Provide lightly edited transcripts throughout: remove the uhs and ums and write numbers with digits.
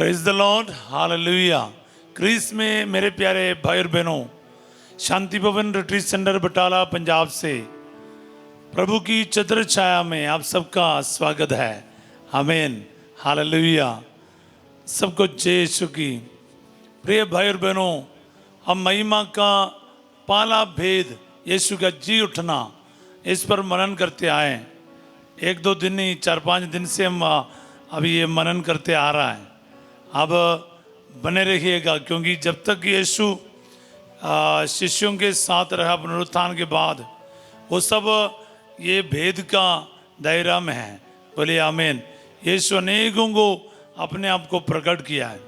Praise the Lord, hallelujah. Christ में मेरे प्यारे भाई और बहनों, शांति भवन रिट्रीट सेंटर बटाला पंजाब से प्रभु की चतर छाया में आप सबका स्वागत है। आमीन, हालेलुया। सबको जय यीशु की। प्रिय भाई और बहनों, हम महिमा का पहला भेद यीशु का जी उठना, इस पर मनन करते आए। एक दो दिन नहीं, 4-5 दिन से हम अभी ये मनन करते आ रहा है। अब बने रहिएगा, क्योंकि जब तक यीशु शिष्यों के साथ रहा पुनरुत्थान के बाद, वो सब ये भेद का दायरा में है। बोलिए आमीन। यीशु अनेकों को अपने आप को प्रकट किया है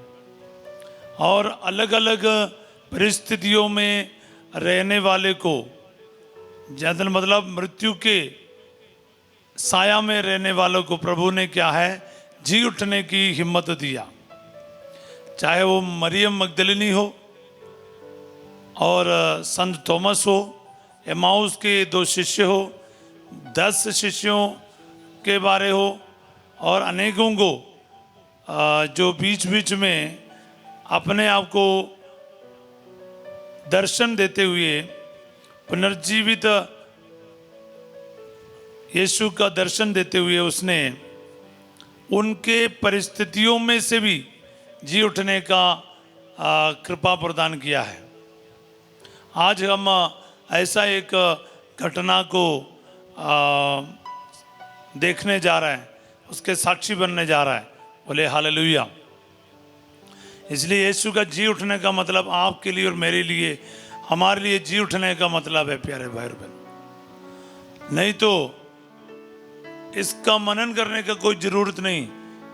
और अलग अलग परिस्थितियों में रहने वाले को, ज़्यादा मतलब मृत्यु के साया में रहने वालों को प्रभु ने क्या है, जी उठने की हिम्मत दिया। चाहे वो मरियम मगदलिनी हो और संत थॉमस हो, एमाउस के 2 शिष्य हो, 10 शिष्यों के बारे हो, और अनेकों को जो बीच बीच में अपने आप को दर्शन देते हुए पुनर्जीवित यीशु का दर्शन देते हुए उसने उनके परिस्थितियों में से भी जी उठने का कृपा प्रदान किया है। आज हम ऐसा एक घटना को देखने जा रहे हैं, उसके साक्षी बनने जा रहा है। बोले हालेलुया। इसलिए यीशु का जी उठने का मतलब आपके लिए और मेरे लिए, हमारे लिए जी उठने का मतलब है प्यारे भाई और बहन। नहीं तो इसका मनन करने का कोई जरूरत नहीं।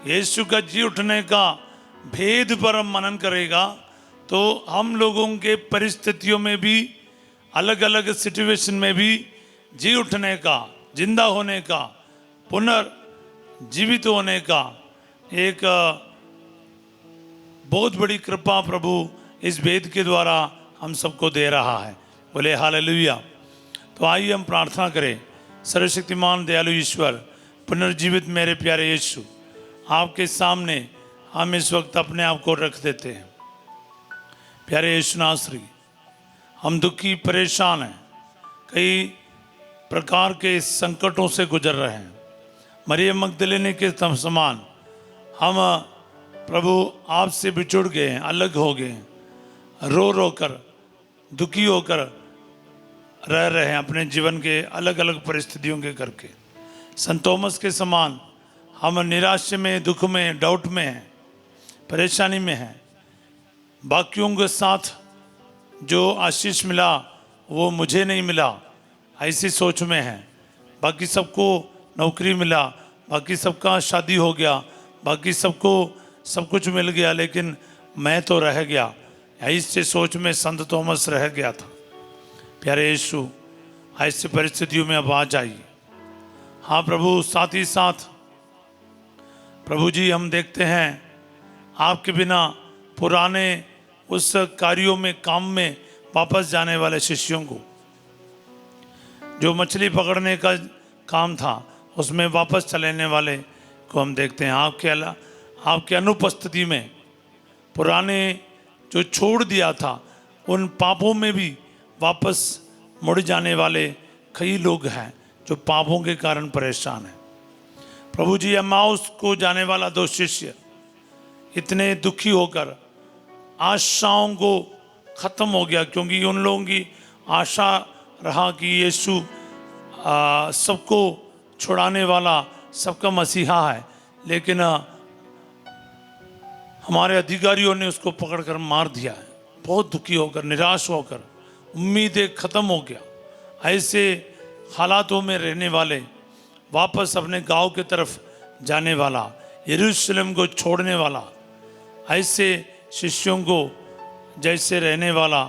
यीशु का जी उठने का भेद पर हम मनन करेगा तो हम लोगों के परिस्थितियों में भी, अलग अलग सिचुएशन में भी जी उठने का, जिंदा होने का, पुनर्जीवित होने का एक बहुत बड़ी कृपा प्रभु इस भेद के द्वारा हम सबको दे रहा है। बोले हालेलुया। तो आइए हम प्रार्थना करें। सर्वशक्तिमान दयालु ईश्वर, पुनर्जीवित मेरे प्यारे यीशु, आपके सामने हम इस वक्त अपने आप को रख देते हैं। प्यारे यीशु नासरी, हम दुखी परेशान हैं, कई प्रकार के संकटों से गुजर रहे हैं। मरियम मगदलिनी के समान हम प्रभु आपसे बिछुड़ गए हैं, अलग हो गए हैं, रो रो कर, दुखी होकर रह रहे हैं अपने जीवन के अलग अलग परिस्थितियों के करके। संत थॉमस के समान हम निराशा में, दुख में, डाउट में हैं, परेशानी में हैं। बाकियों के साथ जो आशीष मिला वो मुझे नहीं मिला, ऐसी सोच में है। बाकी सबको नौकरी मिला, बाकी सबका शादी हो गया, बाकी सबको सब कुछ मिल गया, लेकिन मैं तो रह गया। ऐसी सोच में संत थॉमस रह गया था। प्यारे यीशु, ऐसी परिस्थितियों में अब आ जाइए। हाँ प्रभु, साथ ही साथ प्रभु जी हम देखते हैं आपके बिना पुराने उस कार्यों में, काम में वापस जाने वाले शिष्यों को, जो मछली पकड़ने का काम था उसमें वापस चलने वाले को हम देखते हैं। आपके अनुपस्थिति में पुराने जो छोड़ दिया था उन पापों में भी वापस मुड़ जाने वाले कई लोग हैं जो पापों के कारण परेशान हैं। प्रभु जी, एमाउस को जाने वाला 2 शिष्य इतने दुखी होकर, आशाओं को ख़त्म हो गया, क्योंकि उन लोगों की आशा रहा कि यीशु सबको छुड़ाने वाला, सबका मसीहा है, लेकिन हमारे अधिकारियों ने उसको पकड़कर मार दिया है। बहुत दुखी होकर, निराश होकर, उम्मीदें ख़त्म हो गया। ऐसे हालातों में रहने वाले, वापस अपने गांव की तरफ जाने वाला, यरूशलेम को छोड़ने वाला, ऐसे शिष्यों को जैसे रहने वाला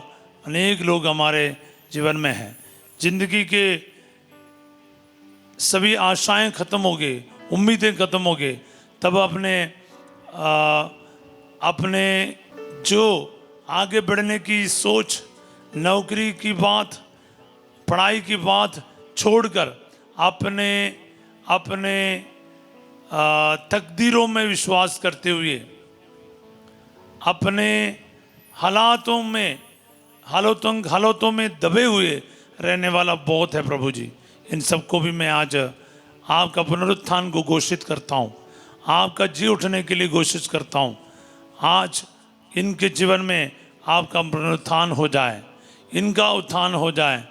अनेक लोग हमारे जीवन में हैं। जिंदगी के सभी आशाएं ख़त्म हो गई, उम्मीदें ख़त्म हो गई, तब अपने जो आगे बढ़ने की सोच, नौकरी की बात, पढ़ाई की बात छोड़कर अपने तकदीरों में विश्वास करते हुए अपने हालातों में दबे हुए रहने वाला बहुत है प्रभु जी। इन सबको भी मैं आज आपका पुनरुत्थान को घोषित करता हूँ, आपका जी उठने के लिए घोषित करता हूँ। आज इनके जीवन में आपका पुनरुत्थान हो जाए, इनका उत्थान हो जाए,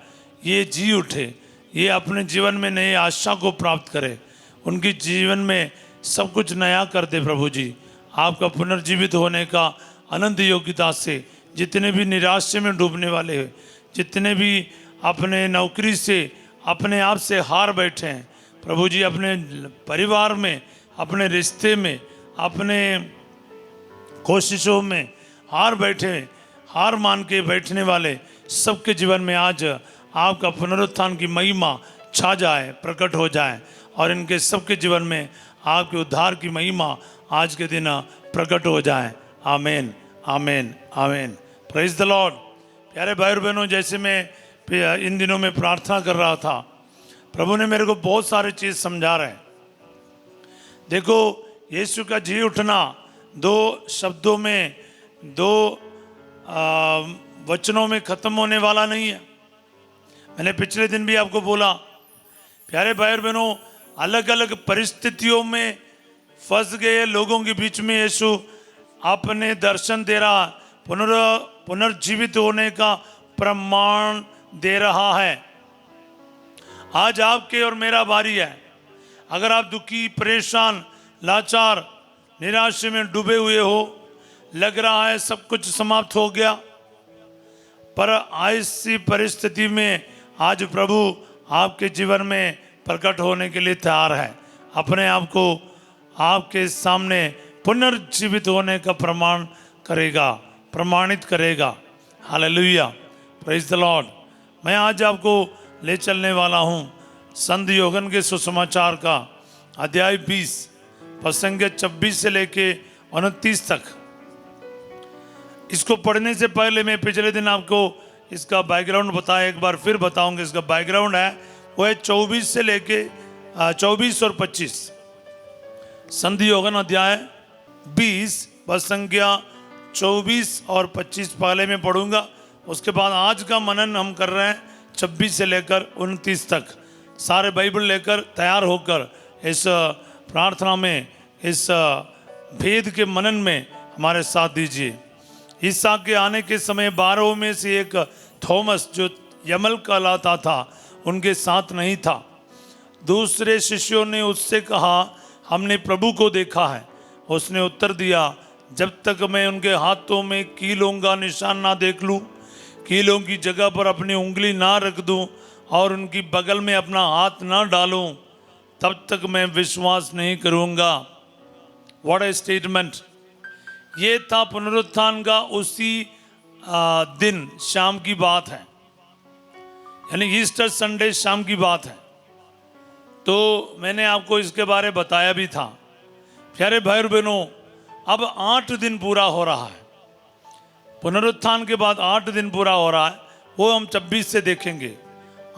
ये जी उठे, ये अपने जीवन में नई आशा को प्राप्त करे, उनके जीवन में सब कुछ नया कर दे प्रभु जी। आपका पुनर्जीवित होने का अनंत योग्यता से जितने भी निराशा में डूबने वाले हैं, जितने भी अपने नौकरी से अपने आप से हार बैठे हैं प्रभु जी, अपने परिवार में, अपने रिश्ते में, अपने कोशिशों में हार मान के बैठने वाले सबके जीवन में आज आपका पुनरुत्थान की महिमा छा जाए, प्रकट हो जाए, और इनके सबके जीवन में आपके उद्धार की महिमा आज के दिन प्रकट हो जाए। आमीन, आमीन, आमीन। Praise the Lord. प्यारे भाई और बहनों, जैसे मैं इन दिनों में प्रार्थना कर रहा था, प्रभु ने मेरे को बहुत सारे चीज़ समझा रहे हैं। देखो, यीशु का जी उठना दो शब्दों में, दो वचनों में खत्म होने वाला नहीं है। मैंने पिछले दिन भी आपको बोला, प्यारे भाई और बहनों, अलग अलग परिस्थितियों में फंस गए लोगों के बीच में यीशु अपने दर्शन दे रहा, पुनर्जीवित होने का प्रमाण दे रहा है। आज आपके और मेरा बारी है। अगर आप दुखी, परेशान, लाचार, निराशा में डूबे हुए हो, लग रहा है सब कुछ समाप्त हो गया, पर ऐसी परिस्थिति में आज प्रभु आपके जीवन में प्रकट होने के लिए तैयार है। अपने आप को आपके सामने पुनर्जीवित होने का प्रमाणित करेगा। Hallelujah, praise the Lord. मैं आज आपको ले चलने वाला हूँ संत योहन के सुसमाचार का अध्याय 20 प्रसंग 26 से लेके 29 तक। इसको पढ़ने से पहले मैं पिछले दिन आपको इसका बैकग्राउंड बताया, एक बार फिर बताऊंगा। इसका बैकग्राउंड है वो है 24 से लेके 24 और 25। संत योहन अध्याय 20 प्रसंग 24 और 25 पहले मैं पढ़ूंगा। उसके बाद आज का मनन हम कर रहे हैं 26 से लेकर 29 तक। सारे बाइबल लेकर तैयार होकर इस प्रार्थना में, इस भेद के मनन में हमारे साथ दीजिए। ईसा के आने के समय 12 में से एक थॉमस, जो यमल कहलाता था, उनके साथ नहीं था। दूसरे शिष्यों ने उससे कहा, हमने प्रभु को देखा है। उसने उत्तर दिया, जब तक मैं उनके हाथों में कीलों का निशान ना देख लूं, कीलों की जगह पर अपनी उंगली ना रख दूं और उनकी बगल में अपना हाथ ना डालूं, तब तक मैं विश्वास नहीं करूंगा। What A statement. ये था पुनरुत्थान का उसी दिन शाम की बात है, यानी ईस्टर संडे शाम की बात है। तो मैंने आपको इसके बारे में बताया भी था। प्यारे भाई और बहनों, अब 8 दिन पूरा हो रहा है। पुनरुत्थान के बाद 8 दिन पूरा हो रहा है, वो हम 26 से देखेंगे।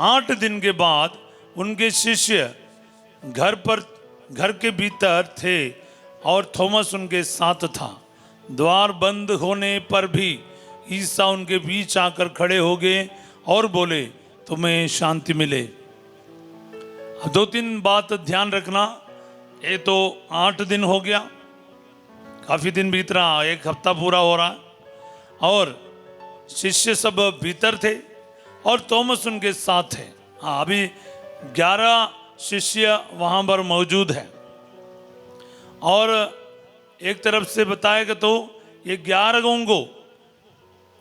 8 दिन के बाद उनके शिष्य घर के भीतर थे और थॉमस उनके साथ था। द्वार बंद होने पर भी ईसा उनके बीच आकर खड़े हो गए और बोले, तुम्हें शांति मिले। 2-3 बात ध्यान रखना। ये तो 8 दिन हो गया, काफ़ी दिन बीत रहा, 1 हफ्ता पूरा हो रहा, और शिष्य सब भीतर थे और थॉमस उनके साथ थे। हाँ, अभी 11 शिष्य वहाँ पर मौजूद हैं। और एक तरफ से बताएगा तो ये 11 को,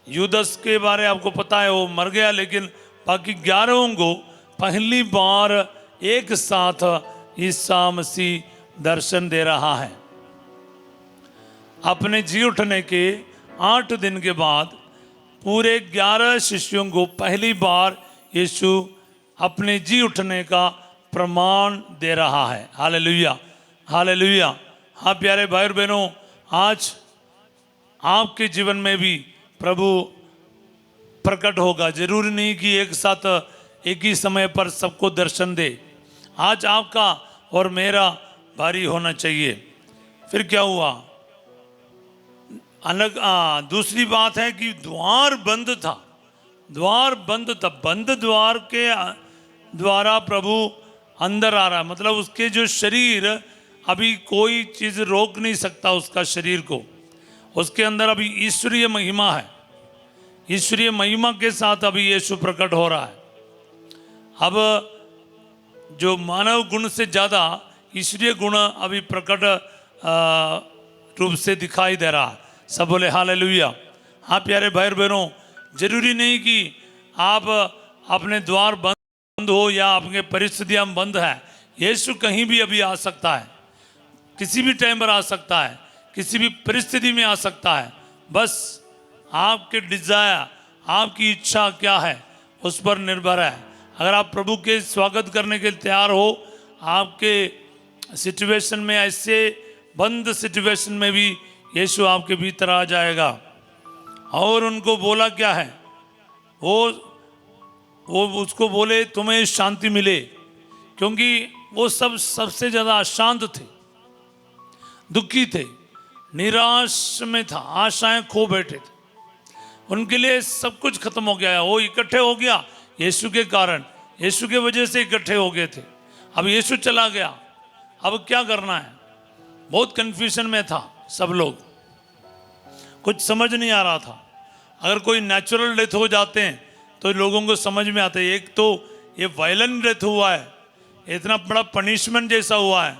यूदस के बारे आपको पता है, वो मर गया, लेकिन बाकी 11 को पहली बार एक साथ ईसा मसीह दर्शन दे रहा है। अपने जी उठने के 8 दिन के बाद पूरे 11 शिष्यों को पहली बार यीशु अपने जी उठने का प्रमाण दे रहा है। Hallelujah, hallelujah. हाँ प्यारे भाई और बहनों, आज आपके जीवन में भी प्रभु प्रकट होगा। जरूरी नहीं कि एक साथ एक ही समय पर सबको दर्शन दे। आज आपका और मेरा बारी होना चाहिए। फिर क्या हुआ, अलग दूसरी बात है कि द्वार बंद था, द्वार बंद था, बंद द्वार के द्वारा प्रभु अंदर आ रहा है। मतलब उसके जो शरीर, अभी कोई चीज़ रोक नहीं सकता उसका शरीर को, उसके अंदर अभी ईश्वरीय महिमा है, ईश्वरीय महिमा के साथ अभी यीशु प्रकट हो रहा है। अब जो मानव गुण से ज़्यादा ईश्वरीय गुण अभी प्रकट रूप से दिखाई दे रहा है। सब बोले हालेलुया। हाँ प्यारे भाई बहनों, जरूरी नहीं कि आप अपने द्वार बंद हो या आपके परिस्थितियाँ बंद है, यीशु कहीं भी अभी आ सकता है, किसी भी टाइम पर आ सकता है, किसी भी परिस्थिति में आ सकता है। बस आपके डिजायर, आपकी इच्छा क्या है उस पर निर्भर है। अगर आप प्रभु के स्वागत करने के लिए तैयार हो, आपके सिचुएशन में, ऐसे बंद सिचुएशन में भी यीशु आपके भीतर आ जाएगा। और उनको बोला क्या है, वो उसको बोले तुम्हें शांति मिले, क्योंकि वो सब सबसे ज़्यादा अशांत थे, दुखी थे, निराश में था, आशाएं खो बैठे थे। उनके लिए सब कुछ खत्म हो गया है। वो इकट्ठे हो गया यीशु के कारण, यीशु के वजह से इकट्ठे हो गए थे। अब यीशु चला गया, अब क्या करना है, बहुत कन्फ्यूजन में था सब लोग, कुछ समझ नहीं आ रहा था। अगर कोई नेचुरल डेथ हो जाते हैं तो लोगों को समझ में आता है। एक तो ये वायलेंट डेथ हुआ है, इतना बड़ा पनिशमेंट जैसा हुआ है,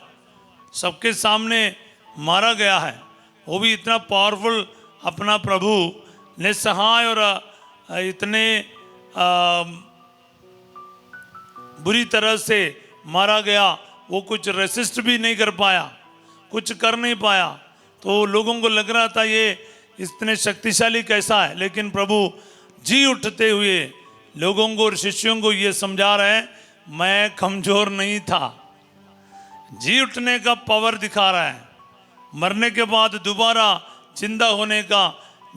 सबके सामने मारा गया है, वो भी इतना पावरफुल अपना प्रभु निस्सहाय और इतने बुरी तरह से मारा गया। वो कुछ रेसिस्ट भी नहीं कर पाया, कुछ कर नहीं पाया। तो लोगों को लग रहा था ये इतने शक्तिशाली कैसा है, लेकिन प्रभु जी उठते हुए लोगों को और शिष्यों को ये समझा रहे हैं, मैं कमजोर नहीं था। जी उठने का पावर दिखा रहा है, मरने के बाद दोबारा जिंदा होने का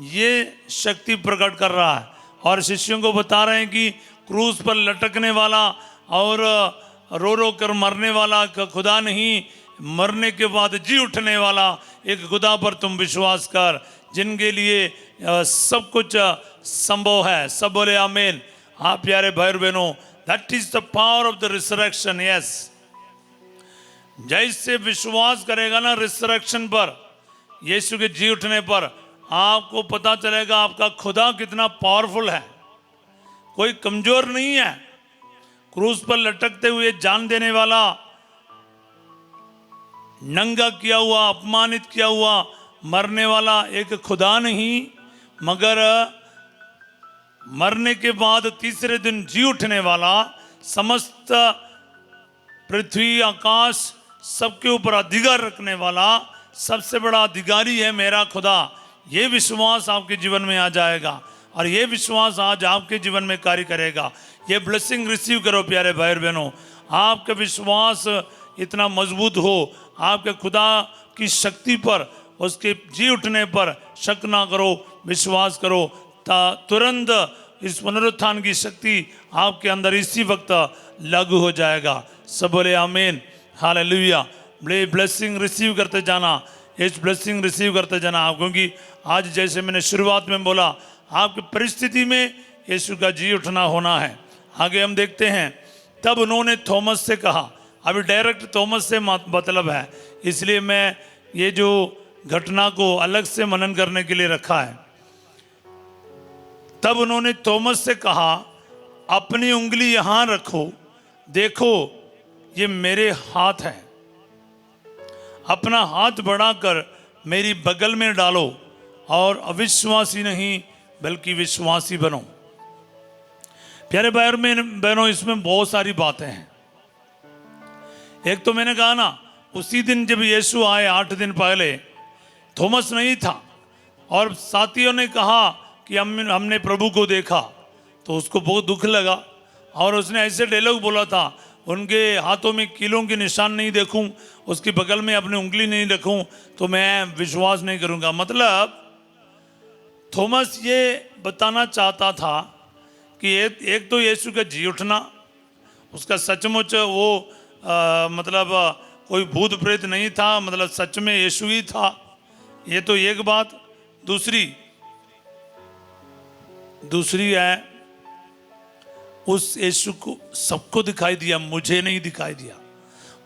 ये शक्ति प्रकट कर रहा है। और शिष्यों को बता रहे हैं कि क्रूस पर लटकने वाला और रो रो कर मरने वाला का खुदा नहीं, मरने के बाद जी उठने वाला एक खुदा पर तुम विश्वास कर, जिनके लिए सब कुछ संभव है। सब बोले आमीन। हाँ प्यारे भाई बहनों, that is the power of the resurrection. Yes, जैसे विश्वास करेगा ना रिसरेक्शन पर, यीशु के जी उठने पर, आपको पता चलेगा आपका खुदा कितना पावरफुल है, कोई कमजोर नहीं है। क्रूस पर लटकते हुए जान देने वाला, नंगा किया हुआ, अपमानित किया हुआ, मरने वाला एक खुदा नहीं, मगर मरने के बाद तीसरे दिन जी उठने वाला, समस्त पृथ्वी आकाश सबके ऊपर अधिकार रखने वाला सबसे बड़ा अधिकारी है मेरा खुदा। ये विश्वास आपके जीवन में आ जाएगा और ये विश्वास आज आपके जीवन में कार्य करेगा। ये ब्लेसिंग रिसीव करो प्यारे भाई बहनों। आपका विश्वास इतना मजबूत हो, आपके खुदा की शक्ति पर, उसके जी उठने पर शक ना करो, विश्वास करो, तुरंत इस पुनरुत्थान की शक्ति आपके अंदर इसी वक्त लागू हो जाएगा। सब बोले आमीन, हालेलुया। ब्लेसिंग रिसीव करते जाना, इस ब्लेसिंग रिसीव करते जाना आप, क्योंकि आज जैसे मैंने शुरुआत में बोला, आपकी परिस्थिति में यीशु का जी उठना होना है। आगे हम देखते हैं, तब उन्होंने थॉमस से कहा। अभी डायरेक्ट थॉमस से मतलब है, इसलिए मैं ये जो घटना को अलग से मनन करने के लिए रखा है। तब उन्होंने थॉमस से कहा, अपनी उंगली यहां रखो, देखो ये मेरे हाथ है, अपना हाथ बढ़ाकर मेरी बगल में डालो और अविश्वासी नहीं बल्कि विश्वासी बनो। प्यारे भाई बहनों, इसमें बहुत सारी बातें हैं। एक तो मैंने कहा ना, उसी दिन जब यीशु आए 8 दिन पहले, थॉमस नहीं था और साथियों ने कहा कि हमने प्रभु को देखा, तो उसको बहुत दुख लगा और उसने ऐसे डायलॉग बोला था, उनके हाथों में कीलों के निशान नहीं देखूं, उसकी बगल में अपनी उंगली नहीं रखूं तो मैं विश्वास नहीं करूंगा। मतलब थॉमस ये बताना चाहता था कि एक तो यीशु का जी उठना, उसका सचमुच वो मतलब कोई भूत प्रेत नहीं था, मतलब सच में यीशु ही था, ये तो एक बात। दूसरी है, उस यीशु को सबको दिखाई दिया, मुझे नहीं दिखाई दिया।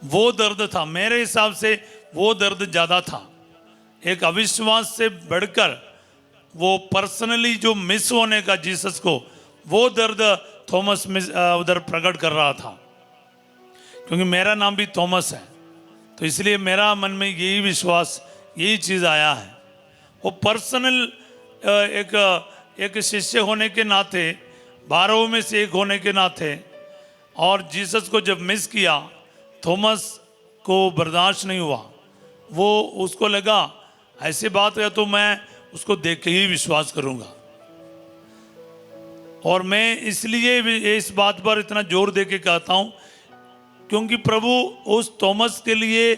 वो दर्द था, मेरे हिसाब से वो दर्द ज्यादा था। एक अविश्वास से बढ़कर वो पर्सनली जो मिस होने का जीसस को, वो दर्द थॉमस उधर प्रकट कर रहा था। क्योंकि मेरा नाम भी थॉमस है, तो इसलिए मेरा मन में यही विश्वास, यही चीज़ आया है। वो पर्सनल एक शिष्य होने के नाते, 12 में से एक होने के नाते, और जीसस को जब मिस किया, थॉमस को बर्दाश्त नहीं हुआ। वो उसको लगा ऐसी बात है तो मैं उसको देख के ही विश्वास करूंगा। और मैं इसलिए इस बात पर इतना जोर दे के कहता हूं, क्योंकि प्रभु उस थॉमस के लिए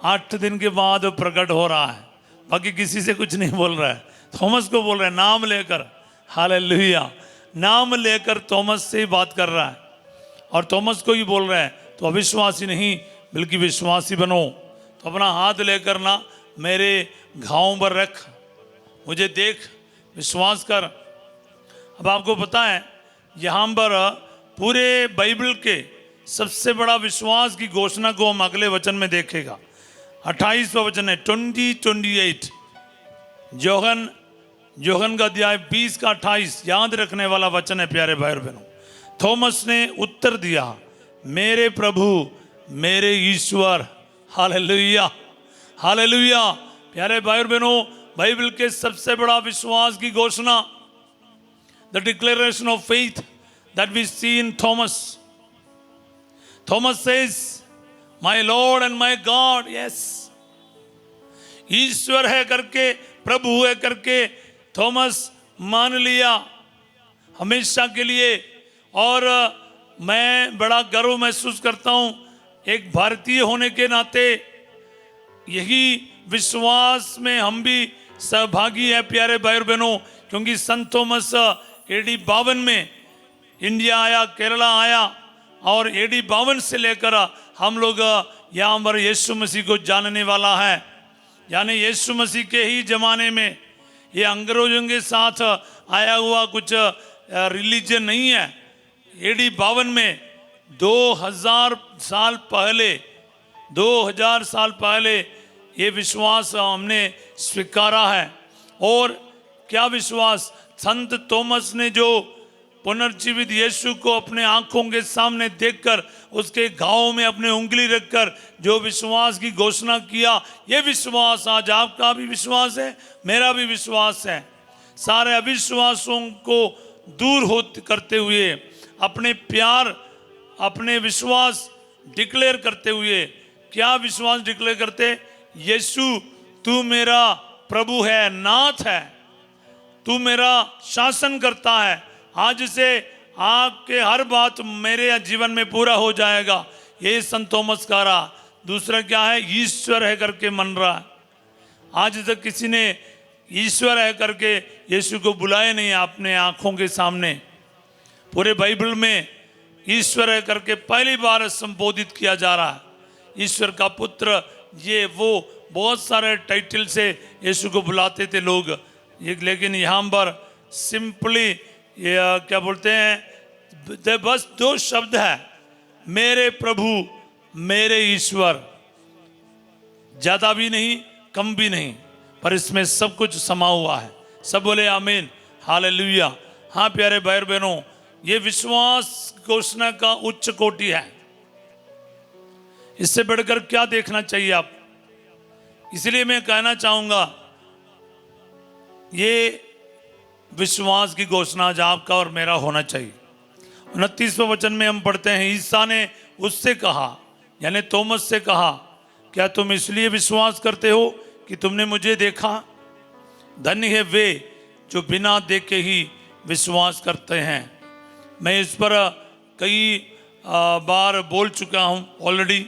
8 दिन के बाद प्रकट हो रहा है। बाकी किसी से कुछ नहीं बोल रहा है, थॉमस को बोल रहा है नाम लेकर। हालेलुया, नाम लेकर थॉमस से ही बात कर रहा है, और थॉमस को ही बोल रहा है तो अविश्वासी नहीं बल्कि विश्वासी बनो। तो अपना हाथ लेकर ना मेरे घावों पर रख, मुझे देख, विश्वास कर। अब आपको पता है, यहाँ पर पूरे बाइबल के सबसे बड़ा विश्वास की घोषणा को हम अगले वचन में देखेगा। 28वां वचन है 20:28, योहन का अध्याय 20 का 28, याद रखने वाला वचन है प्यारे भाई और बहनों। थॉमस ने उत्तर दिया, मेरे प्रभु, मेरे ईश्वर। Hallelujah, hallelujah. प्यारे भाई और बहनों, बाइबल के सबसे बड़ा विश्वास की घोषणा, the declaration of faith that we see in Thomas. Thomas says, my Lord and my God. Yes, ईश्वर है करके, प्रभु है करके थॉमस मान लिया हमेशा के लिए। और मैं बड़ा गर्व महसूस करता हूं एक भारतीय होने के नाते, यही विश्वास में हम भी सहभागी हैं प्यारे भाई और बहनों। क्योंकि संत थॉमस AD 52 में इंडिया आया, केरला आया, और AD 52 से लेकर हम लोग यहाँ पर यीशु मसीह को जानने वाला है। यानी यीशु मसीह के ही जमाने में, ये अंग्रेजों के साथ आया हुआ कुछ रिलीजन नहीं है। AD 52 में 2000 साल पहले ये विश्वास हमने स्वीकारा है। और क्या विश्वास, संत थॉमस ने जो पुनर्जीवित यीशु को अपने आंखों के सामने देखकर उसके घावों में अपने उंगली रखकर जो विश्वास की घोषणा किया, ये विश्वास आज आपका भी विश्वास है, मेरा भी विश्वास है। सारे अविश्वासों को दूर करते हुए, अपने प्यार, अपने विश्वास डिक्लेयर करते हुए, क्या विश्वास डिक्लेयर करते, यीशु तू मेरा प्रभु है, नाथ है, तू मेरा शासन करता है, आज से आपके हर बात मेरे जीवन में पूरा हो जाएगा। ये संत थॉमस का रहा। दूसरा क्या है, ईश्वर है करके मन रहा है। आज तक किसी ने ईश्वर है करके यीशु को बुलाया नहीं अपने आंखों के सामने। पूरे बाइबल में ईश्वर है करके पहली बार संबोधित किया जा रहा है। ईश्वर का पुत्र, ये वो बहुत सारे टाइटल से यीशु को बुलाते थे लोग, लेकिन यहाँ पर सिंपली ये क्या बोलते हैं, बस 2 शब्द है, मेरे प्रभु, मेरे ईश्वर। ज्यादा भी नहीं, कम भी नहीं, पर इसमें सब कुछ समा हुआ है। सब बोले आमीन, हालेलुया। हाँ प्यारे भाई और बहनों, ये विश्वास घोषणा का उच्च कोटि है। इससे बढ़कर क्या देखना चाहिए आप। इसलिए मैं कहना चाहूंगा, ये विश्वास की घोषणा आज आपका और मेरा होना चाहिए। 29वें वचन में हम पढ़ते हैं, ईसा ने उससे कहा, यानी थॉमस से कहा, क्या तुम इसलिए विश्वास करते हो कि तुमने मुझे देखा? धन्य है वे जो बिना देखे ही विश्वास करते हैं। मैं इस पर कई बार बोल चुका हूँ ऑलरेडी,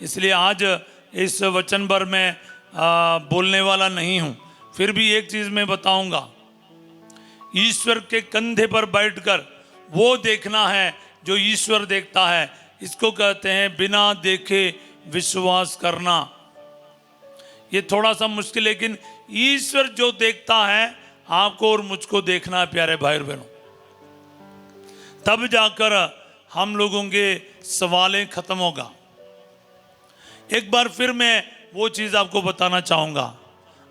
इसलिए आज इस वचन पर मैं बोलने वाला नहीं हूँ। फिर भी एक चीज़ मैं बताऊंगा, ईश्वर के कंधे पर बैठकर वो देखना है जो ईश्वर देखता है। इसको कहते हैं बिना देखे विश्वास करना। ये थोड़ा सा मुश्किल, लेकिन ईश्वर जो देखता है आपको और मुझको देखना है प्यारे भाई और बहनों, तब जाकर हम लोगों के सवालें खत्म होगा। एक बार फिर मैं वो चीज़ आपको बताना चाहूँगा,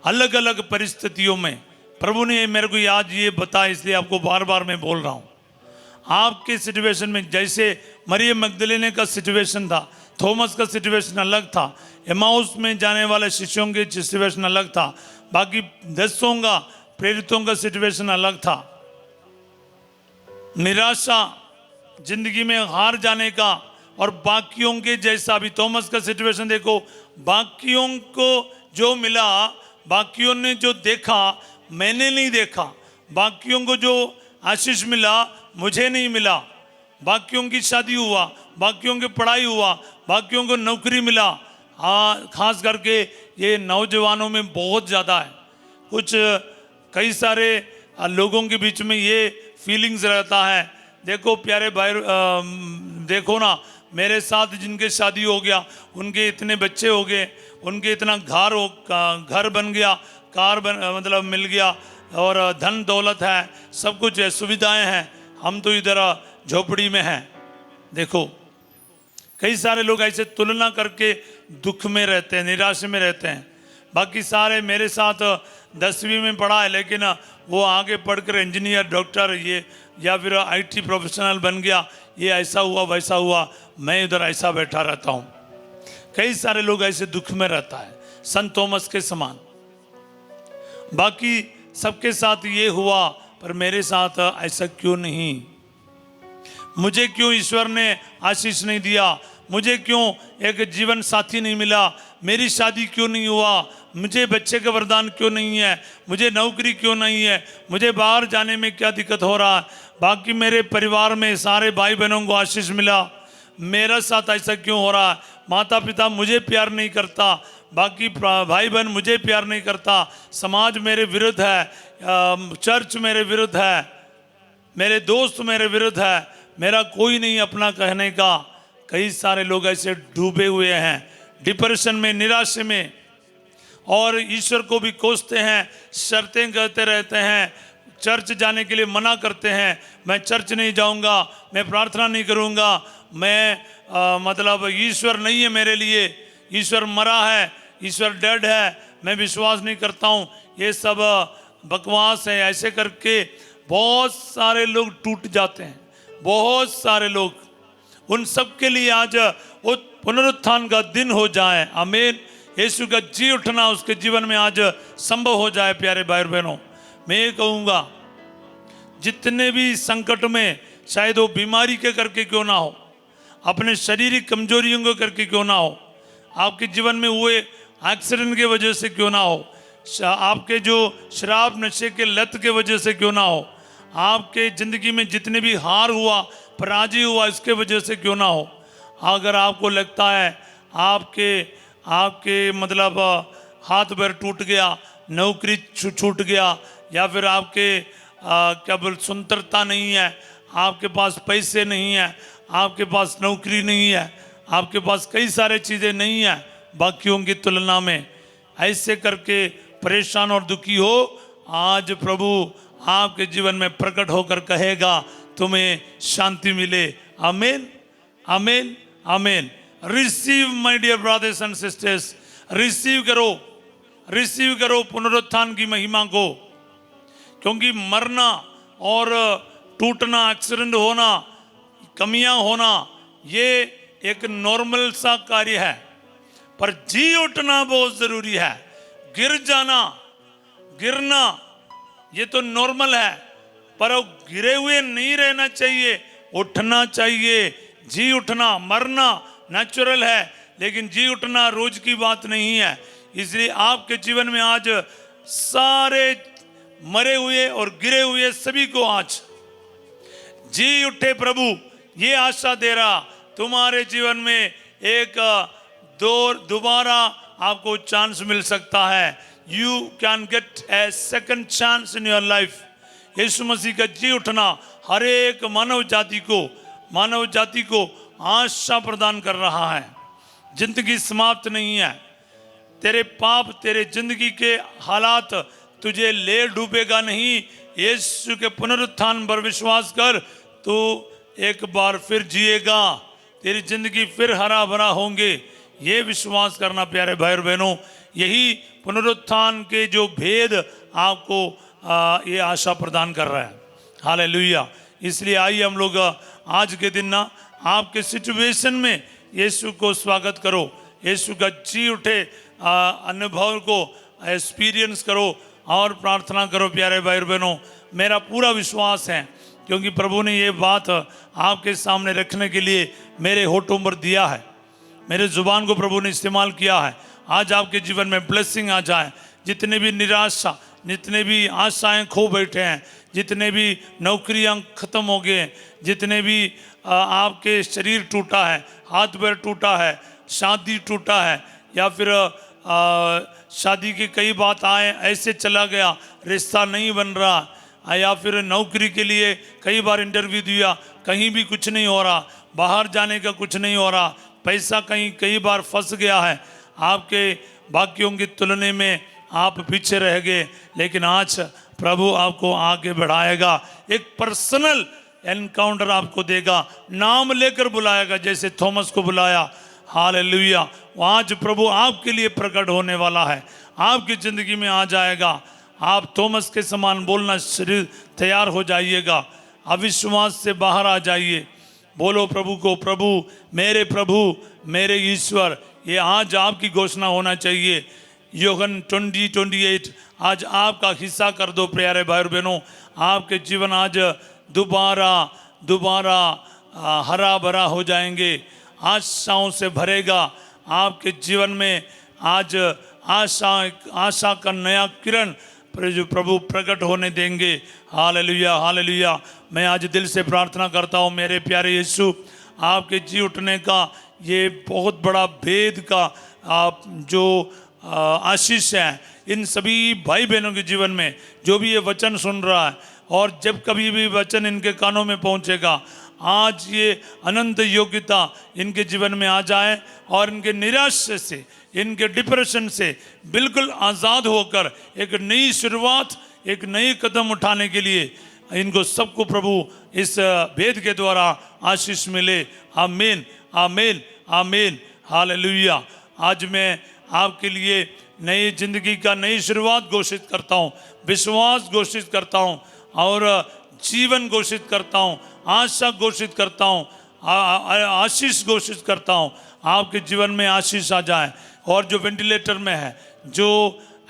अलग अलग परिस्थितियों में प्रभु ने मेरे को आज ये बताया, इसलिए आपको बार बार मैं बोल रहा हूँ। आपके सिचुएशन में, जैसे मरियम मगदलीनी का सिचुएशन था, थॉमस का सिचुएशन अलग था, एमाउस में जाने वाले शिष्यों के सिचुएशन अलग था, बाकी 10 का प्रेरितों का सिचुएशन अलग था। निराशा, जिंदगी में हार जाने का, और बाकियों के जैसा भी थॉमस का सिचुएशन देखो, बाकियों को जो मिला, बाकियों ने जो देखा मैंने नहीं देखा, बाकियों को जो आशीष मिला मुझे नहीं मिला, बाकियों की शादी हुआ, बाकियों की पढ़ाई हुआ, बाकियों को नौकरी मिला। हाँ, खास करके ये नौजवानों में बहुत ज़्यादा है। कुछ कई सारे लोगों के बीच में ये फीलिंग्स रहता है। देखो प्यारे भाई, देखो ना, मेरे साथ जिनके शादी हो गया, उनके इतने बच्चे हो गए, उनके इतना घर बन गया, कार मतलब मिल गया, और धन दौलत है, सब कुछ है, सुविधाएं हैं। हम तो इधर झोपड़ी में हैं। देखो कई सारे लोग ऐसे तुलना करके दुख में रहते हैं, निराशा में रहते हैं। बाकी सारे मेरे साथ 10वीं में पढ़ा है, लेकिन वो आगे पढ़कर इंजीनियर, डॉक्टर, ये या फिर IT प्रोफेशनल बन गया, ये ऐसा हुआ वैसा हुआ, मैं इधर ऐसा बैठा रहता हूँ। कई सारे लोग ऐसे दुख में रहता है, संत थॉमस के समान। बाकी सबके साथ ये हुआ, पर मेरे साथ ऐसा क्यों नहीं? मुझे क्यों ईश्वर ने आशीष नहीं दिया? मुझे क्यों एक जीवन साथी नहीं मिला? मेरी शादी क्यों नहीं हुआ? मुझे बच्चे का वरदान क्यों नहीं है? मुझे नौकरी क्यों नहीं है? मुझे बाहर जाने में क्या दिक्कत हो रहा है? बाकी मेरे परिवार में सारे भाई बहनों को आशीष मिला, मेरा साथ ऐसा क्यों हो रहा है? माता पिता मुझे प्यार नहीं करता, बाकी भाई बहन मुझे प्यार नहीं करता, समाज मेरे विरुद्ध है, चर्च मेरे विरुद्ध है, मेरे दोस्त मेरे विरुद्ध है, मेरा कोई नहीं अपना कहने का। कई सारे लोग ऐसे डूबे हुए हैं डिप्रेशन में, निराशा में, और ईश्वर को भी कोसते हैं, शर्तें कहते रहते हैं, चर्च जाने के लिए मना करते हैं। मैं चर्च नहीं जाऊंगा, मैं प्रार्थना नहीं करूंगा, मैं मतलब ईश्वर नहीं है मेरे लिए, ईश्वर मरा है, ईश्वर डेड है, मैं विश्वास नहीं करता हूँ, ये सब बकवास है। ऐसे करके बहुत सारे लोग टूट जाते हैं, बहुत सारे लोग। उन सब के लिए आज वो पुनरुत्थान का दिन हो जाए, आमीन। यीशु का जी उठना उसके जीवन में आज संभव हो जाए। प्यारे भाई बहनों, मैं ये कहूँगा, जितने भी संकट में, शायद वो बीमारी के करके क्यों ना हो, अपने शारीरिक कमजोरियों को करके क्यों ना हो, आपके जीवन में हुए एक्सीडेंट के वजह से क्यों ना हो, आपके जो शराब नशे के लत के वजह से क्यों ना हो, आपके ज़िंदगी में जितने भी हार हुआ, पराजय हुआ, इसके वजह से क्यों ना हो, अगर आपको लगता है आपके मतलब हाथ पैर टूट गया, नौकरी छूट गया, या फिर आपके क्या बोल सुंदरता नहीं है, आपके पास पैसे नहीं है, आपके पास नौकरी नहीं है, आपके पास कई सारे चीज़ें नहीं है बाकियों की तुलना में, ऐसे करके परेशान और दुखी हो, आज प्रभु आपके जीवन में प्रकट होकर कहेगा तुम्हें शांति मिले। Amen, amen, amen. Receive my dear brothers and sisters, receive करो पुनरुत्थान की महिमा को, क्योंकि मरना और टूटना, एक्सीडेंट होना, कमियां होना, ये एक नॉर्मल सा कार्य है, पर जी उठना बहुत जरूरी है। गिर जाना, गिरना, ये तो नॉर्मल है, पर वो गिरे हुए नहीं रहना चाहिए, उठना चाहिए। जी उठना, मरना नेचुरल है, लेकिन जी उठना रोज की बात नहीं है। इसलिए आपके जीवन में आज सारे मरे हुए और गिरे हुए सभी को आज जी उठे प्रभु, ये आशा दे रहा, तुम्हारे जीवन में एक दोबारा आपको चांस मिल सकता है। You can get a second chance in your life. Yeshu Masih का जी उठना हर एक मानव जाति को आशा प्रदान कर रहा है। जिंदगी समाप्त नहीं है। तेरे पाप, तेरे जिंदगी के हालात तुझे ले डूबेगा नहीं। यीशु के पुनरुत्थान पर विश्वास कर, तू एक बार फिर जिएगा, तेरी जिंदगी फिर हरा भरा होंगे। ये विश्वास करना प्यारे भाई और बहनों, यही पुनरुत्थान के जो भेद आपको ये आशा प्रदान कर रहा है। हालेलुया। इसलिए आइए हम लोग आज के दिन ना आपके सिचुएशन में यीशु को स्वागत करो, यीशु का जी उठे अनुभव को एक्सपीरियंस करो और प्रार्थना करो। प्यारे भाई और बहनों, मेरा पूरा विश्वास है, क्योंकि प्रभु ने ये बात आपके सामने रखने के लिए मेरे होठों पर दिया है, मेरे जुबान को प्रभु ने इस्तेमाल किया है। आज आपके जीवन में ब्लेसिंग आ जाए। जितने भी निराशा, जितने भी आशाएं खो बैठे हैं, जितने भी नौकरियां खत्म हो गए हैं, जितने भी आपके शरीर टूटा है, हाथ पैर टूटा है, शादी टूटा है, या फिर शादी की कई बात आए ऐसे चला गया, रिश्ता नहीं बन रहा, या फिर नौकरी के लिए कई बार इंटरव्यू दिया, कहीं भी कुछ नहीं हो रहा, बाहर जाने का कुछ नहीं हो रहा, पैसा कई बार फंस गया है, आपके बाकियों की तुलना में आप पीछे रह गए। लेकिन आज प्रभु आपको आगे बढ़ाएगा, एक पर्सनल एनकाउंटर आपको देगा, नाम लेकर बुलाएगा, जैसे थॉमस को बुलाया। हालेलुया। आज प्रभु आपके लिए प्रकट होने वाला है, आपकी ज़िंदगी में आ जाएगा। आप थॉमस के समान बोलना शरीर तैयार हो जाइएगा, अविश्वास से बाहर आ जाइए। बोलो प्रभु को, प्रभु मेरे ईश्वर। ये आज आपकी घोषणा होना चाहिए। यूहन्ना 20:28 आज आपका हिस्सा कर दो। प्यारे भाई और बहनों, आपके जीवन आज दोबारा हरा भरा हो जाएंगे, आशाओं से भरेगा। आपके जीवन में आज आशा का नया किरण प्रभु प्रकट होने देंगे। Hallelujah, hallelujah. मैं आज दिल से प्रार्थना करता हूँ मेरे प्यारे यीशु, आपके जी उठने का ये बहुत बड़ा भेद का आप जो आशीष है इन सभी भाई बहनों के जीवन में, जो भी ये वचन सुन रहा है, और जब कभी भी वचन इनके कानों में पहुंचेगा, आज ये अनंत योग्यता इनके जीवन में आ जाए, और इनके निराशा से, इनके डिप्रेशन से बिल्कुल आज़ाद होकर एक नई शुरुआत, एक नई कदम उठाने के लिए इनको सबको प्रभु इस भेद के द्वारा आशीष मिले। आमीन, आमीन, आमीन। हालेलुया। आज मैं आपके लिए नई जिंदगी का नई शुरुआत घोषित करता हूँ, विश्वास घोषित करता हूँ, और जीवन घोषित करता हूँ, आशा घोषित करता हूँ, आशीष घोषित करता हूँ। आपके जीवन में आशीष आ जाए। और जो वेंटिलेटर में है, जो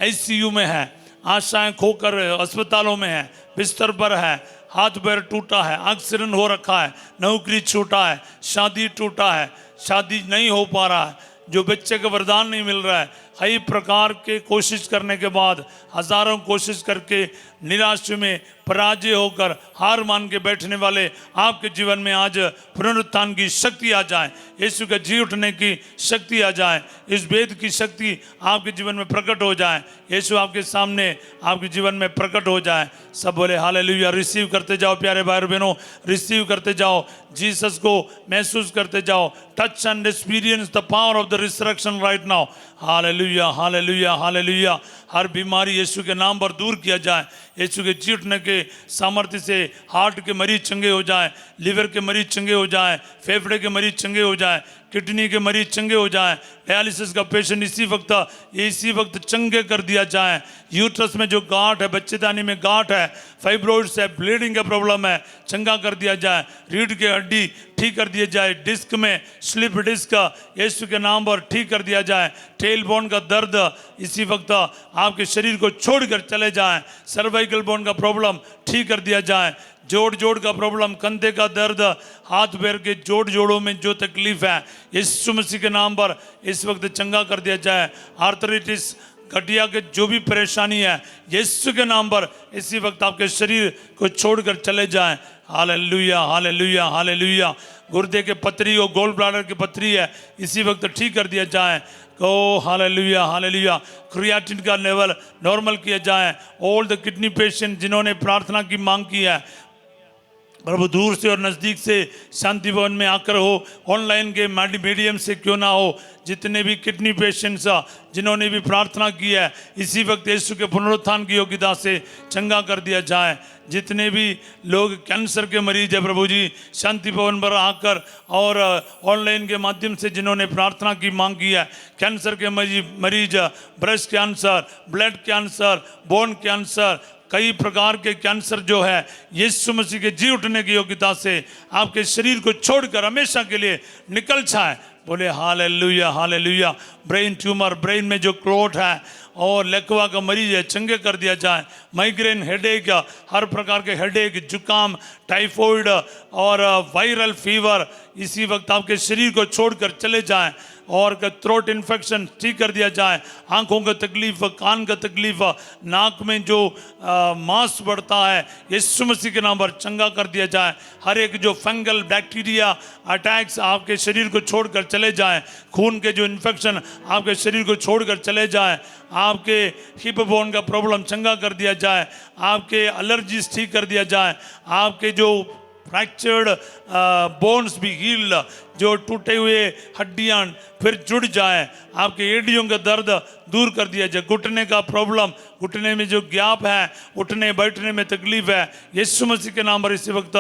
आईसीयू में है, आशाएं खोकर अस्पतालों में है, बिस्तर पर है, हाथ पैर टूटा है, एक्सीडेंट हो रखा है, नौकरी छूटा है, शादी टूटा है, शादी नहीं हो पा रहा है, जो बच्चे का वरदान नहीं मिल रहा है, कई प्रकार के कोशिश करने के बाद, हजारों कोशिश करके निराश में पराजय होकर हार मान के बैठने वाले आपके जीवन में आज पुनरुत्थान की शक्ति आ जाए, यीशु के जी उठने की शक्ति आ जाए, इस भेद की शक्ति आपके जीवन में प्रकट हो जाए, यीशु आपके सामने आपके जीवन में प्रकट हो जाए। सब बोले हालेलुया। रिसीव करते जाओ प्यारे भाई और बहनों, रिसीव करते जाओ, जीसस को महसूस करते जाओ। Touch and experience the power of the resurrection right now. Hallelujah, hallelujah, hallelujah. हर बीमारी यीशु के नाम पर दूर किया जाए, यीशु के जी उठने के सामर्थ्य से हार्ट के मरीज चंगे हो जाए, लिवर के मरीज चंगे हो जाए, फेफड़े के मरीज चंगे हो जाए, किडनी के मरीज चंगे हो जाए, डायलिसिस का पेशेंट इसी वक्त चंगे कर दिया जाए। यूट्रस में जो गांठ है, बच्चेदानी में गांठ है, फाइब्रोइड्स है, ब्लीडिंग का प्रॉब्लम है, चंगा कर दिया जाए। रीढ़ की हड्डी ठीक कर दिया जाए। डिस्क में स्लिप डिस्क यीशु के नाम पर ठीक कर दिया जाए। टेल बोन का दर्द इसी वक्त आपके शरीर को छोड़कर चले जाए। सर्वाइकल बोन का प्रॉब्लम ठीक कर दिया जाए। जोड़ का प्रॉब्लम, कंधे का दर्द, हाथ पैर के जोड़ों में जो तकलीफ है, यीशु मसीह के नाम पर इस वक्त चंगा कर दिया जाए। आर्थराइटिस, गठिया के जो भी परेशानी है, यीशु के नाम पर इसी वक्त आपके शरीर को छोड़कर चले जाएं। Hallelujah, hallelujah, hallelujah. गुर्दे के पथरी और गोल ब्लैडर की पथरी है, इसी वक्त ठीक कर दिया जाए। ओ हालेलुया, हालेलुया। क्रिएटिन का लेवल नॉर्मल किया जाए। ऑल द किडनी पेशेंट जिन्होंने प्रार्थना की मांग की है, प्रभु दूर से और नज़दीक से शांति भवन में आकर हो, ऑनलाइन के मीडियम से क्यों ना हो, जितने भी किडनी पेशेंट्स जिन्होंने भी प्रार्थना की है, इसी वक्त यीशु के पुनरुत्थान की योग्यता से चंगा कर दिया जाए। जितने भी लोग कैंसर के मरीज है प्रभु जी, शांति भवन पर आकर और ऑनलाइन के माध्यम से जिन्होंने प्रार्थना की मांग की है, कैंसर के मरीज, breast cancer, blood cancer, bone cancer, कई प्रकार के कैंसर जो है, यीशु मसीह के जी उठने की योग्यता से आपके शरीर को छोड़कर हमेशा के लिए निकल जाए। बोले hallelujah hallelujah. Brain tumour, brain में जो क्लोट है और लेकवा का मरीज है, चंगे कर दिया जाए। माइग्रेन, हेडेक, हर प्रकार के हेडेक, जुकाम, टाइफाइड और वायरल फीवर इसी वक्त आपके शरीर को छोड़कर चले जाएं और थ्रोट इन्फेक्शन ठीक कर दिया जाए। आंखों का तकलीफ, कान का तकलीफ, नाक में जो मांस बढ़ता है, यीशु मसीह के नाम पर चंगा कर दिया जाए। हर एक जो फंगल बैक्टीरिया अटैक्स आपके शरीर को छोड़कर चले जाएं। खून के जो इन्फेक्शन आपके शरीर को छोड़कर चले जाएं। आपके हिप बोन का प्रॉब्लम चंगा कर दिया जाए। आपके एलर्जीज ठीक कर दिया जाए। आपके जो फ्रैक्चर्ड बोन्स भी हील, जो टूटे हुए हड्डियां फिर जुड़ जाए। आपके एडियों का दर्द दूर कर दिया जाए। घुटने का प्रॉब्लम, घुटने में जो गैप है, उठने बैठने में तकलीफ है, यीशु मसीह के नाम पर इसी वक्त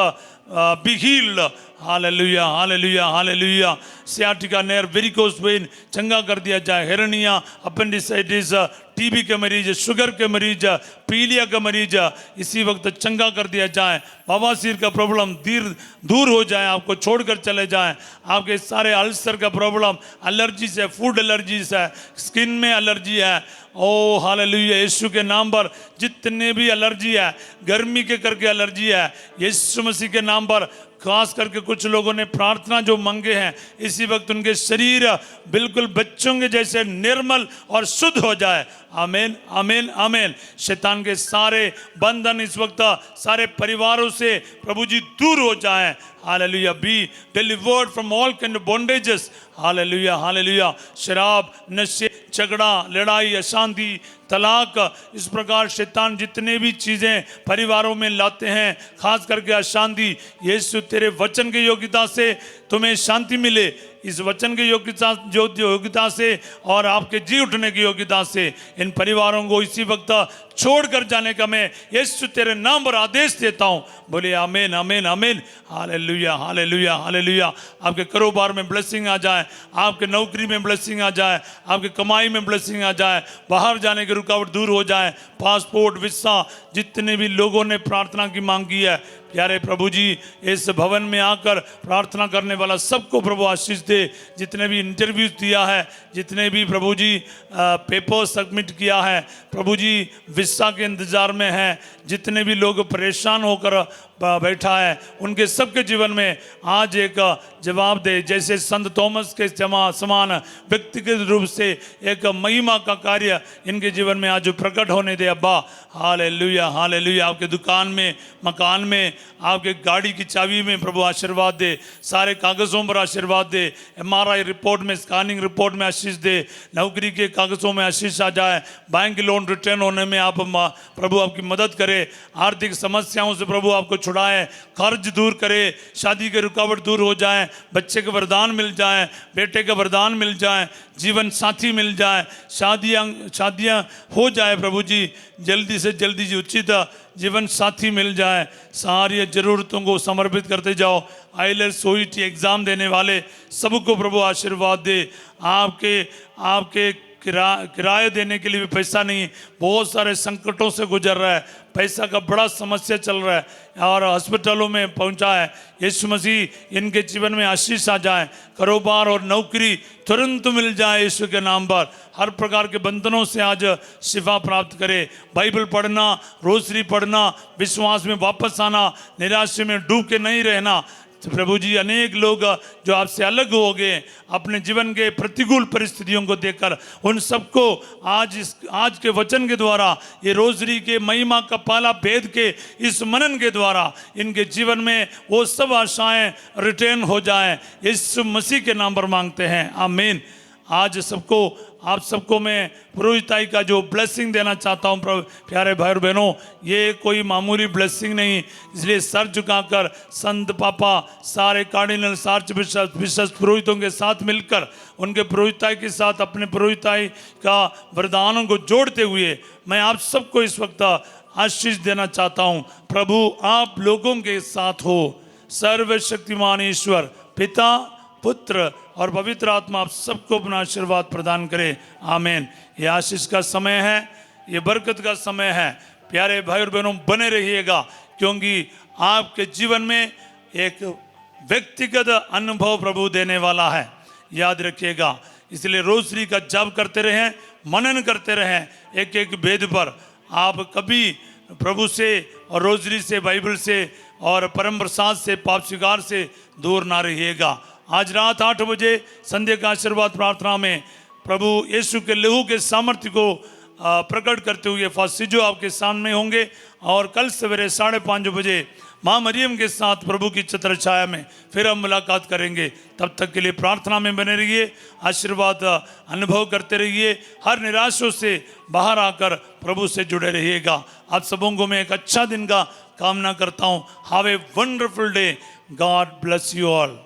be healed. Hallelujah hallelujah hallelujah. Sciatica Ner, varicose when चंगा कर दिया जाए। हेरनिया, अपेंडिसाइटिस, टीबी के मरीज, शुगर के मरीज, पीलिया का मरीज इसी वक्त चंगा कर दिया जाए। बवासीर का प्रॉब्लम दूर हो जाए, आपको छोड़कर चले जाएं। आपके सारे अल्सर का प्रॉब्लम, एलर्जीज है, फूड एलर्जीज है, स्किन में एलर्जी है, ओ हालेलुया। यीशु के नाम पर जितने भी एलर्जी है, गर्मी के करके एलर्जी है, यीशु मसीह के नाम पर खास करके कुछ लोगों ने प्रार्थना जो मांगे हैं, इसी वक्त उनके शरीर बिल्कुल बच्चों के जैसे निर्मल और शुद्ध हो जाए। आमीन आमीन आमीन। शैतान के सारे बंधन इस वक्त सारे परिवारों से प्रभु जी दूर हो जाएं। Hallelujah. Be delivered from all kind of bondages. Hallelujah hallelujah. शराब, नशे, झगड़ा, लड़ाई, अशांति, तलाक, इस प्रकार शैतान जितने भी चीज़ें परिवारों में लाते हैं, खास करके अशांति, यीशु तेरे वचन की योग्यता से तुम्हें शांति मिले। इस वचन की योग्यता से और आपके जी उठने की योग्यता से इन परिवारों को इसी वक्त छोड़कर जाने का मैं यीशु तेरे नाम पर आदेश देता हूँ। बोले आमीन आमीन आमीन। Hallelujah hallelujah hallelujah. आपके कारोबार में ब्लेसिंग आ जाए, आपके नौकरी में ब्लेसिंग आ जाए, आपके कमाई में ब्लेसिंग आ जाए, बाहर जाने की रुकावट दूर हो जाए। पासपोर्ट, वीसा, जितने भी लोगों ने प्रार्थना की मांग की है, प्यारे प्रभु जी इस भवन में आकर प्रार्थना करने वाला सबको प्रभु आशीष दे। जितने भी इंटरव्यूज दिया है, जितने भी प्रभु जी पेपर सबमिट किया है, प्रभु जी वीसा के इंतज़ार में हैं, जितने भी लोग परेशान होकर बैठा है, उनके सबके जीवन में आज एक जवाब दे। जैसे संत थॉमस के समान व्यक्तिगत रूप से एक महिमा का कार्य इनके जीवन में आज प्रकट होने दे अब्बा। Hallelujah hallelujah. आपके दुकान में, मकान में, आपके गाड़ी की चाबी में प्रभु आशीर्वाद दे। सारे कागज़ों पर आशीर्वाद दे। MRI रिपोर्ट में, स्कैनिंग रिपोर्ट में आशीष दे। नौकरी के कागज़ों में आशीष आ जाए। बैंक लोन रिटर्न होने में आप प्रभु आपकी मदद करे। आर्थिक समस्याओं से प्रभु आपको छुड़ाए, कर्ज दूर करे, शादी के रुकावट दूर हो जाए, बच्चे का वरदान मिल जाए, बेटे का वरदान मिल जाए, जीवन साथी मिल जाए, शादियाँ हो जाए प्रभु जी, जल्दी से जल्दी जी उचित जीवन साथी मिल जाए। सारी ज़रूरतों को समर्पित करते जाओ। IELTS OET एग्ज़ाम देने वाले सबको प्रभु आशीर्वाद दे। आपके किराए देने के लिए भी पैसा नहीं, बहुत सारे संकटों से गुजर रहा है, पैसा का बड़ा समस्या चल रहा है और हॉस्पिटलों में पहुंचा है। यीशु मसीह इनके जीवन में आशीष आ जाए। कारोबार और नौकरी तुरंत मिल जाए यीशु के नाम पर। हर प्रकार के बंधनों से आज शिफा प्राप्त करे। बाइबल पढ़ना, रोज़री पढ़ना, विश्वास में वापस आना, निराशा में डूब के नहीं रहना। तो प्रभु जी अनेक लोग जो आपसे अलग हो गए अपने जीवन के प्रतिकूल परिस्थितियों को देखकर, उन सबको आज के वचन के द्वारा, ये रोज़री के महिमा का पाला भेद के इस मनन के द्वारा इनके जीवन में वो सब आशाएं रिटर्न हो जाएं। यीशु मसीह के नाम पर मांगते हैं, आमीन। आज सबको आप सबको मैं पुरोहिताई का जो ब्लेसिंग देना चाहता हूँ प्रभु प्यारे भाई और बहनों, ये कोई मामूली ब्लेसिंग नहीं, इसलिए सर झुकाकर संत पापा सारे कार्डिनल आर्च बिशप पुरोहितों के साथ मिलकर उनके पुरोहिताई के साथ अपने पुरोहिताई का वरदानों को जोड़ते हुए मैं आप सबको इस वक्त आशीष देना चाहता हूँ। प्रभु आप लोगों के साथ हो। सर्वशक्तिमान ईश्वर पिता पुत्र और पवित्र आत्मा आप सबको अपना आशीर्वाद प्रदान करे। आमीन। ये आशीष का समय है, ये बरकत का समय है। प्यारे भाई और बहनों बने रहिएगा, क्योंकि आपके जीवन में एक व्यक्तिगत अनुभव प्रभु देने वाला है, याद रखिएगा। इसलिए रोजरी का जाप करते रहें, मनन करते रहें एक एक वेद पर। आप कभी प्रभु से और रोजरी से, बाइबल से और परम प्रसाद से, पाप स्वीकार से दूर ना रहिएगा। आज रात 8 बजे संध्या का आशीर्वाद प्रार्थना में प्रभु यीशु के लहू के सामर्थ्य को प्रकट करते हुए फासिजो आपके सामने होंगे, और कल सवेरे 5:30 बजे माँ मरियम के साथ प्रभु की छत्र छाया में फिर हम मुलाकात करेंगे। तब तक के लिए प्रार्थना में बने रहिए, आशीर्वाद अनुभव करते रहिए, हर निराशों से बाहर आकर प्रभु से जुड़े रहिएगा। आप सबों को मैं एक अच्छा दिन का कामना करता हूँ। Have a wonderful day. God bless you all.